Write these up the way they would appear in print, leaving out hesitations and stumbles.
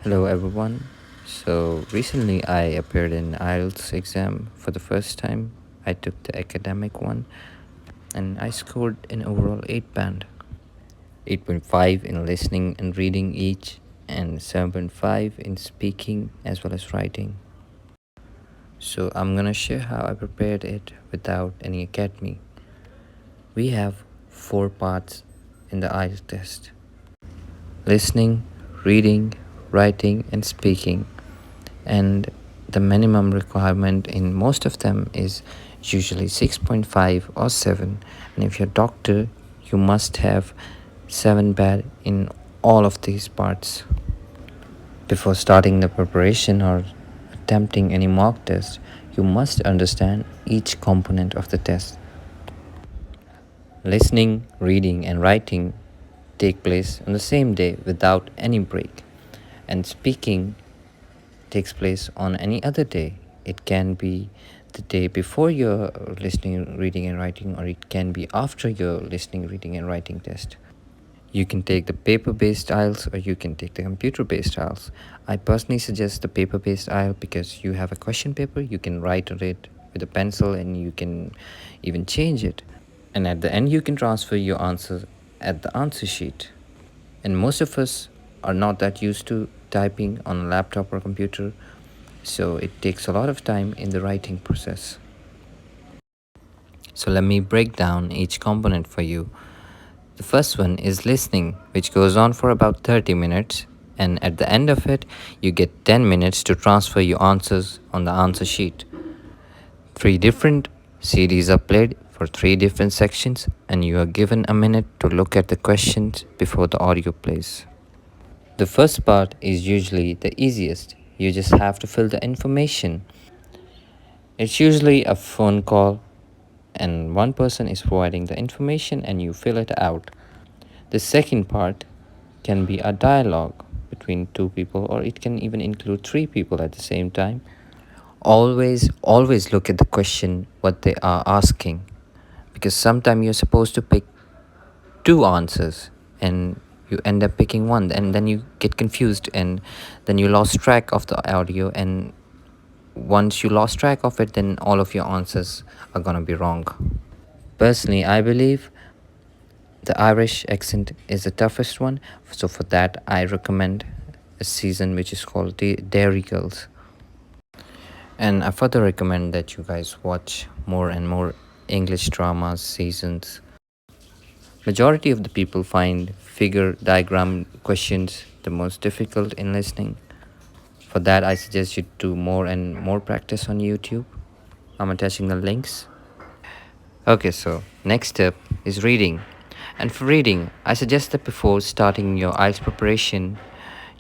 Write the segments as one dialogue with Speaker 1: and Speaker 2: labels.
Speaker 1: Hello everyone. So recently I appeared in IELTS exam for the first time. I took the academic one and I scored an overall 8 band. 8.5 in listening and reading each and 7.5 in speaking as well as writing. So I'm gonna share how I prepared it without any academy. We have 4 parts in the IELTS test: listening, reading, writing and speaking. And the minimum requirement in most of them is usually 6.5 or 7, and if you're a doctor you must have 7 bad in all of these parts. Before starting the preparation or attempting any mock test, you must understand each component of the test. Listening, reading and writing take place on the same day without any break, and speaking takes place on any other day. It can be the day before your listening, reading, and writing, or it can be after your listening, reading, and writing test. You can take the paper based IELTS or you can take the computer based IELTS. I personally suggest the paper based IELTS because you have a question paper, you can write on it with a pencil and you can even change it. And at the end, you can transfer your answer at the answer sheet. And most of us are not that used to typing on a laptop or computer, so it takes a lot of time in the writing process. So let me break down each component for you. The first one is listening, which goes on for about 30 minutes, and at the end of it, you get 10 minutes to transfer your answers on the answer sheet. 3 different CDs are played for 3 different sections, and you are given a minute to look at the questions before the audio plays. The first part is usually the easiest. You just have to fill the information. It's usually a phone call and one person is providing the information and you fill it out. The second part can be a dialogue between 2 people, or it can even include 3 people at the same time. Always look at the question what they are asking, because sometimes you're supposed to pick 2 answers and you end up picking one, and then you get confused and then you lost track of the audio, and once you lost track of it, then all of your answers are gonna be wrong. Personally, I believe the Irish accent is the toughest one, so for that I recommend a season which is called the Dairy Girls. And I further recommend that you guys watch more and more English dramas seasons. Majority of the people find figure diagram questions the most difficult in listening. For that, I suggest you do more and more practice on YouTube. I'm attaching the links. Okay, so next step is reading. And for reading, I suggest that before starting your IELTS preparation,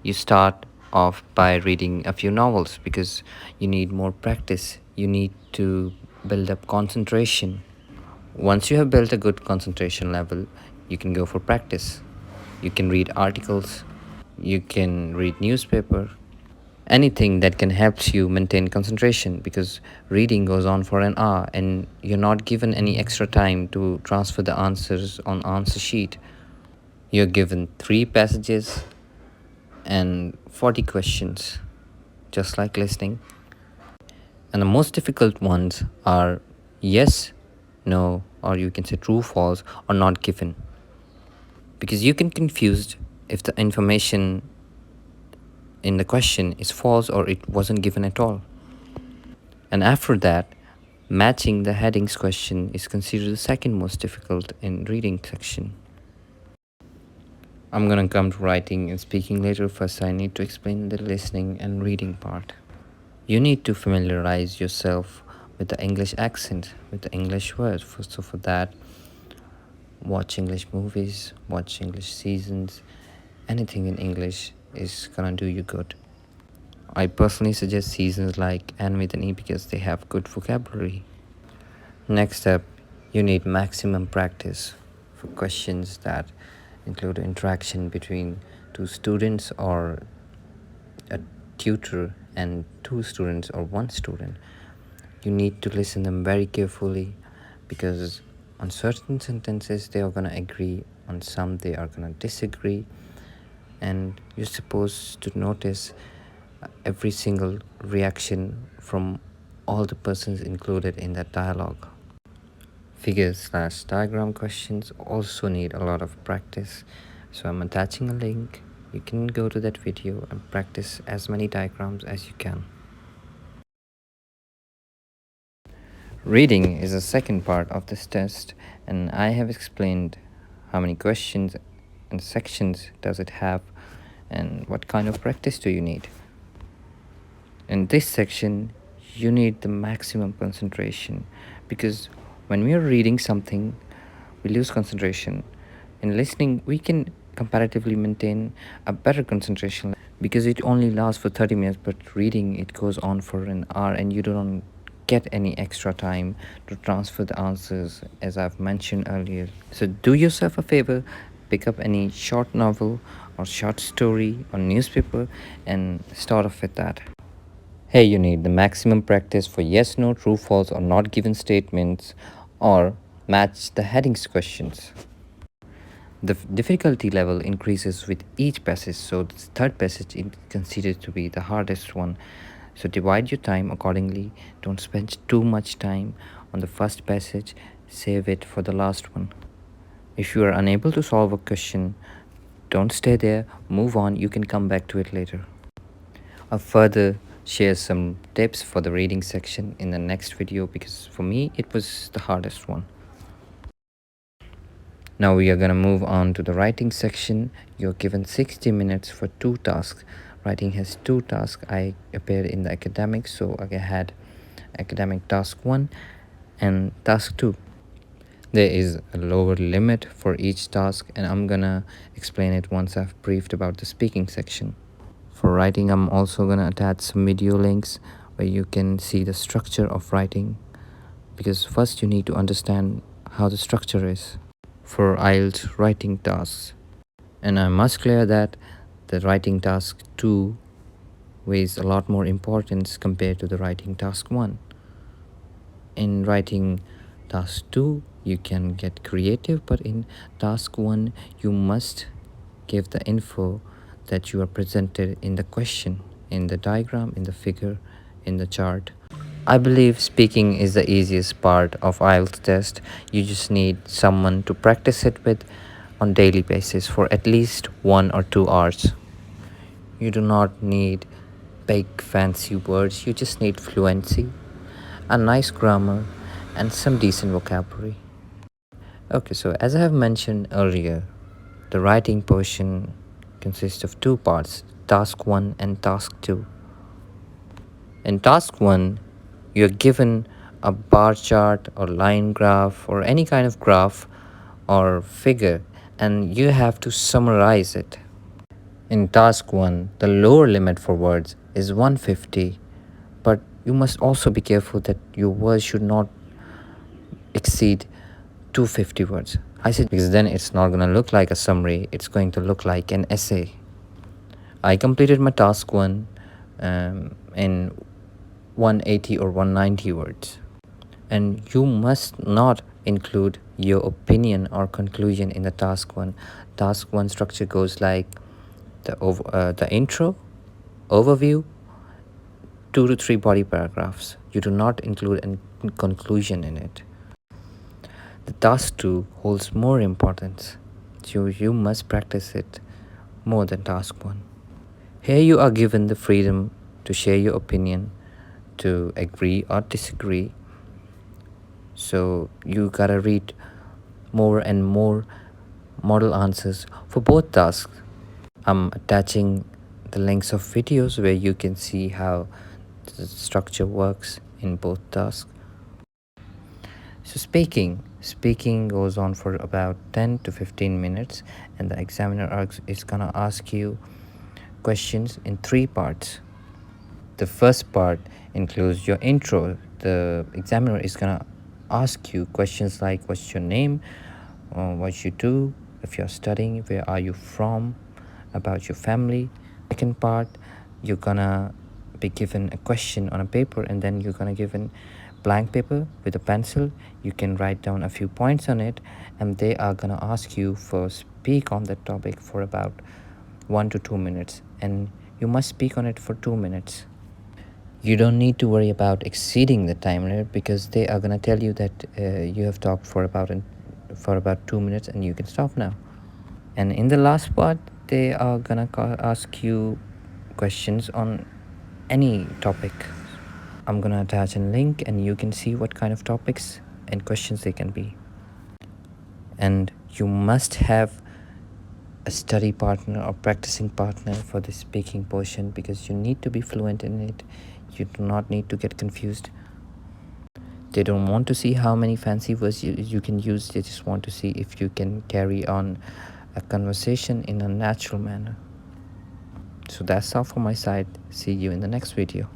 Speaker 1: you start off by reading a few novels because you need more practice. You need to build up concentration. Once you have built a good concentration level, you can go for practice. You can read articles, you can read newspaper, anything that can help you maintain concentration, because reading goes on for an hour and you're not given any extra time to transfer the answers on answer sheet. You're given 3 passages and 40 questions, just like listening. And the most difficult ones are yes, no, or you can say true, false, or not given. Because you can confused if the information in the question is false or it wasn't given at all. And after that, matching the headings question is considered the second most difficult in reading section. I'm gonna come to writing and speaking later. First, I need to explain the listening and reading part. You need to familiarize yourself with the English accent, with the English words. So for that, watch English movies, watch English seasons. Anything in English is gonna do you good. I personally suggest seasons like Anne with an E because they have good vocabulary. Next step, you need maximum practice for questions that include interaction between 2 students or a tutor and 2 students or 1 student. You need to listen them very carefully because on certain sentences they are going to agree, on some they are going to disagree, and you're supposed to notice every single reaction from all the persons included in that dialogue. Figure/diagram questions also need a lot of practice, so I'm attaching a link. You can go to that video and practice as many diagrams as you can. Reading is the second part of this test, and I have explained how many questions and sections does it have and what kind of practice do you need. In this section, you need the maximum concentration, because when we are reading something, we lose concentration. In listening, we can comparatively maintain a better concentration because it only lasts for 30 minutes, but reading it goes on for an hour and you don't get any extra time to transfer the answers, as I've mentioned earlier. So do yourself a favor, pick up any short novel or short story or newspaper and start off with that. Here you need the maximum practice for yes, no, true, false or not given statements, or match the headings questions. The difficulty level increases with each passage, so the third passage is considered to be the hardest one. So divide your time accordingly. Don't spend too much time on the first passage, save it for the last one. If you are unable to solve a question, don't stay there, move on, you can come back to it later. I'll further share some tips for the reading section in the next video, because for me it was the hardest one. Now we are going to move on to the writing section. You're given 60 minutes for 2 tasks. Writing has 2 tasks. I appeared in the academic, so I had academic task 1 and task 2. There is a lower limit for each task, and I'm gonna explain it once I've briefed about the speaking section. For writing, I'm also gonna attach some video links where you can see the structure of writing, because first you need to understand how the structure is for IELTS writing tasks. And I must clear that the writing task 2 weighs a lot more importance compared to the writing task 1. In writing task 2, you can get creative, but in task 1, you must give the info that you are presented in the question, in the diagram, in the figure, in the chart. I believe speaking is the easiest part of IELTS test. You just need someone to practice it with on daily basis for at least 1 or 2 hours. You do not need big fancy words, you just need fluency, a nice grammar, and some decent vocabulary. Okay, so as I have mentioned earlier, the writing portion consists of 2 parts, task 1 and task 2. In task 1, you're given a bar chart or line graph or any kind of graph or figure, and you have to summarize it. In task 1, the lower limit for words is 150, but you must also be careful that your words should not exceed 250 words. I said because then it's not going to look like a summary, it's going to look like an essay. I completed my task 1 in 180 or 190 words. And you must not include your opinion or conclusion in the task 1. Task 1 structure goes like the intro, overview, 2 to 3 body paragraphs. You do not include a conclusion in it. The task 2 holds more importance, so you must practice it more than task 1. Here you are given the freedom to share your opinion, to agree or disagree. So you gotta read more and more model answers for both tasks. I'm attaching the links of videos where you can see how the structure works in both tasks. So speaking goes on for about 10 to 15 minutes, and the examiner is gonna ask you questions in 3 parts. The first part includes your intro. The examiner is gonna ask you questions like what's your name, what you do, if you're studying, where are you from, about your family. Second part, you're gonna be given a question on a paper, and then you're gonna given blank paper with a pencil. You can write down a few points on it, and they are gonna ask you for speak on that topic for about 1 to 2 minutes, and you must speak on it for 2 minutes. You don't need to worry about exceeding the time limit, because they are gonna tell you that you have talked for about 2 minutes and you can stop now. And in the last part, they are gonna ask you questions on any topic. I'm gonna attach a link and you can see what kind of topics and questions they can be. And you must have a study partner or practicing partner for the speaking portion, because you need to be fluent in it. You do not need to get confused. They don't want to see how many fancy words you can use. They just want to see if you can carry on a conversation in a natural manner. So that's all from my side. See you in the next video.